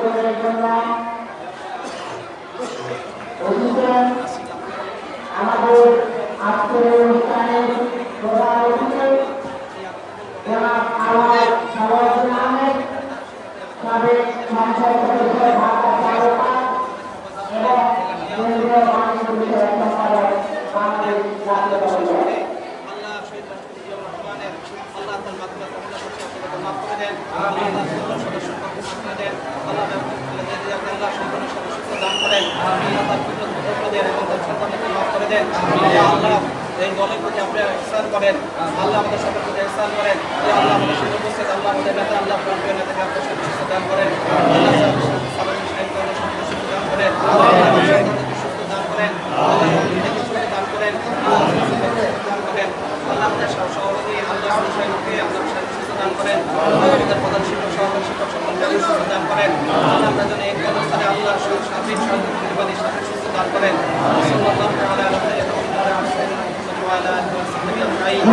আয়োজনের জন্য আমাদের আজকের অনুষ্ঠানে প্রধান অতিথি জনাব আওয়াজ সালাউদ্দিন আহমেদ, সাবেক সংসদ সদস্য ঢাকা তারকা এবং কেন্দ্রীয় বাণিজ্য বিষয়ক সম্পাদক বাংলাদেশ জাতীয় দল। এই দলের প্রতি আপনি ইহসান করেন, আল্লাহ আমাদের সকল প্রতি ইহসান করেন। আল্লাহ আমাদের সাথে উপস্থিত আল্লাহ আমাদের নেতা আল্লাহ প্রাণপ্রিয় নেতাকে আপনার সাথে সুস্থ দান করেন। আল্লাহ সালামী সাহিত্যকে সুস্থ দান করেন, সুস্থ দান করেন, দান করেন, দান করেন। আল্লাহ আমাদের সভাপতি আল্লাহ সাহেবকে আপনার সাথে সুস্থ দান করেন। আমাদের প্রধান শিক্ষক সহকারী শিক্ষক সকলকে সুস্থ দান করেন। আল্লাহ আমরা যেন এক অবস্থানে আল্লাহর স্বাধীন সর্বপরিবাদী সাথে সুস্থ দান করেন। সাল্লাল্লাহু তাআলা আলাইহি وعلى آله وصحبه أجمعين.